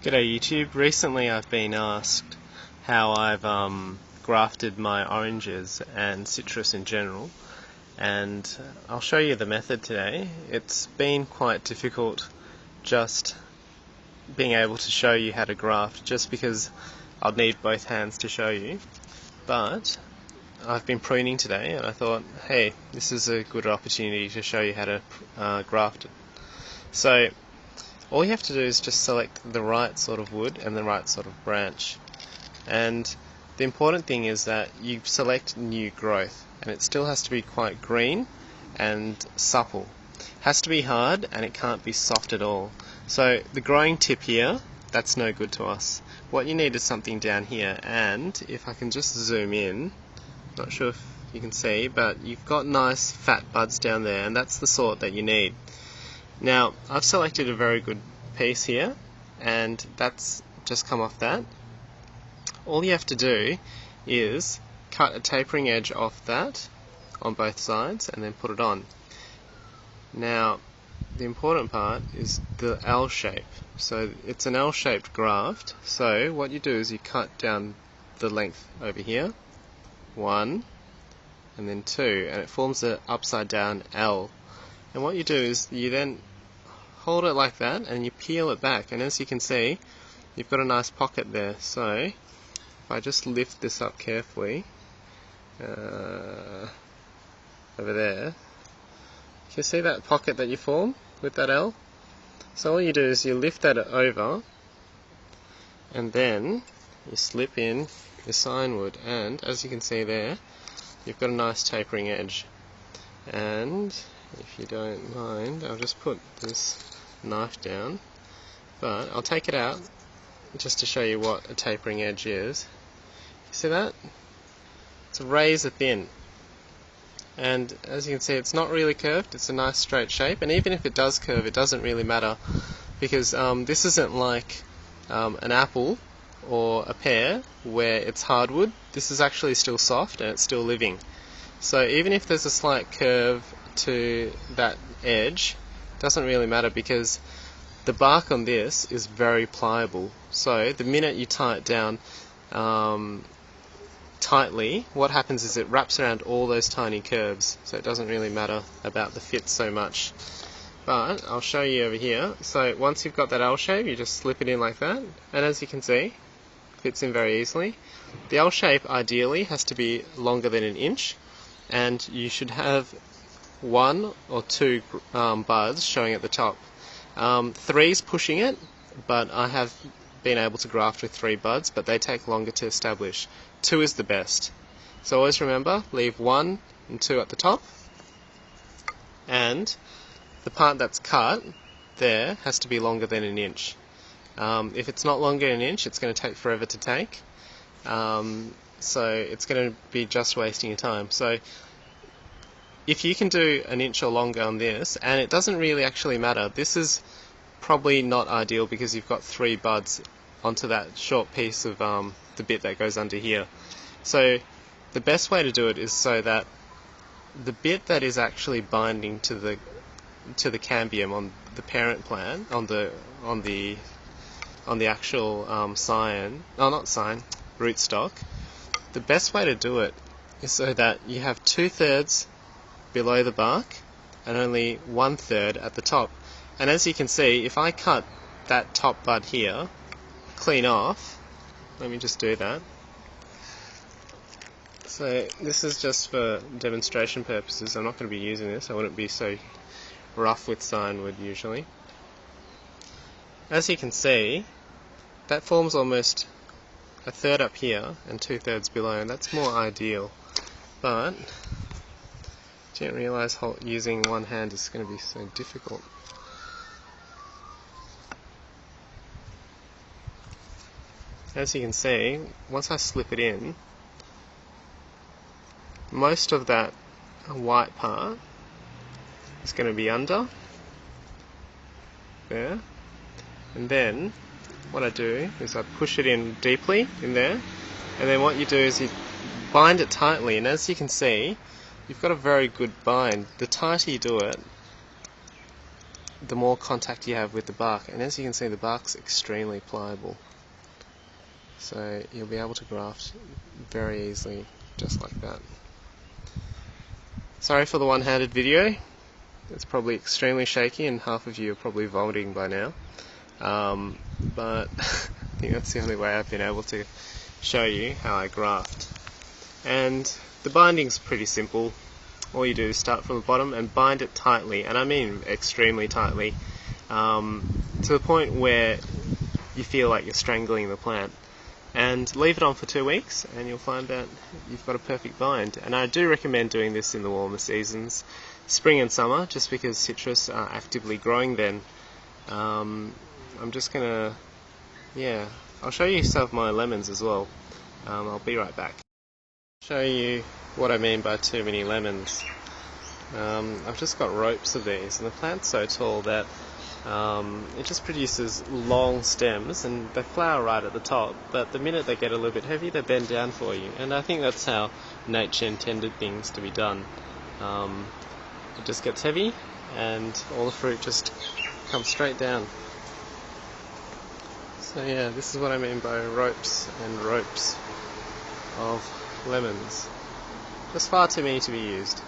G'day YouTube. Recently I've been asked how I've grafted my oranges and citrus in general, and I'll show you the method today. It's been quite difficult just being able to show you how to graft, just because I'll need both hands to show you, but I've been pruning today and I thought, hey, this is a good opportunity to show you how to graft it. So all you have to do is just select the right sort of wood and the right sort of branch. And the important thing is that you select new growth, and it still has to be quite green and supple. It has to be hard and it can't be soft at all. So the growing tip here, that's no good to us. What you need is something down here, and if I can just zoom in, not sure if you can see, but you've got nice fat buds down there, and that's the sort that you need. Now, I've selected a very good piece here, and that's just come off that. All you have to do is cut a tapering edge off that on both sides and then put it on. Now, the important part is the L shape. So it's an L-shaped graft, so what you do is you cut down the length over here, 1 and then 2, and it forms an upside down L. And what you do is you then hold it like that and you peel it back, and as you can see, you've got a nice pocket there. So if I just lift this up carefully over there, you can see that pocket that you form with that L. So all you do is you lift that over and then you slip in your signwood, and as you can see there, you've got a nice tapering edge. And if you don't mind, I'll just put this knife down, but I'll take it out just to show you what a tapering edge is. You see that? It's razor thin, and as you can see, it's not really curved, it's a nice straight shape, and even if it does curve, it doesn't really matter, because this isn't like an apple or a pear where it's hardwood. This is actually still soft and it's still living. So even if there's a slight curve to that edge, doesn't really matter, because the bark on this is very pliable. So the minute you tie it down tightly, what happens is it wraps around all those tiny curves, so it doesn't really matter about the fit so much. But I'll show you over here. So once you've got that L shape, you just slip it in like that, and as you can see, it fits in very easily. The L shape ideally has to be longer than 1 inch, and you should have 1 or 2 buds showing at the top. 3's pushing it, but I have been able to graft with 3 buds, but they take longer to establish. 2 is the best. So always remember, leave 1 and 2 at the top, and the part that's cut there has to be longer than 1 inch. If it's not longer than 1 inch, it's going to take forever to take, so it's going to be just wasting your time. So if you can do 1 inch or longer on this, and it doesn't really actually matter, this is probably not ideal because you've got 3 buds onto that short piece of the bit that goes under here. So the best way to do it is so that the bit that is actually binding to the cambium on the parent plant, on the actual rootstock, the best way to do it is so that you have 2/3 below the bark and only 1/3 at the top. And as you can see, if I cut that top bud here clean off, let me just do that. So this is just for demonstration purposes. I'm not going to be using this. I wouldn't be so rough with signwood usually. As you can see, that forms almost 1/3 up here and 2/3 below, and that's more ideal. But I didn't realise using one hand is going to be so difficult. As you can see, once I slip it in, most of that white part is going to be under there, and then what I do is I push it in deeply in there, and then what you do is you bind it tightly, and as you can see, you've got a very good bind. The tighter you do it, the more contact you have with the bark. And as you can see, the bark's extremely pliable. So you'll be able to graft very easily, just like that. Sorry for the one-handed video. It's probably extremely shaky and half of you are probably vomiting by now. But I think that's the only way I've been able to show you how I graft. And the binding's pretty simple. All you do is start from the bottom and bind it tightly, and I mean extremely tightly, to the point where you feel like you're strangling the plant. And leave it on for 2 weeks and you'll find that you've got a perfect bind. And I do recommend doing this in the warmer seasons, spring and summer, just because citrus are actively growing then. I'm just gonna, I'll show you some of my lemons as well. I'll be right back. Show you what I mean by too many lemons. I've just got ropes of these, and the plant's so tall that it just produces long stems, and they flower right at the top, but the minute they get a little bit heavy they bend down for you, and I think that's how nature intended things to be done. It just gets heavy and all the fruit just comes straight down. So yeah, this is what I mean by ropes and ropes of lemons. Just far too many to be used.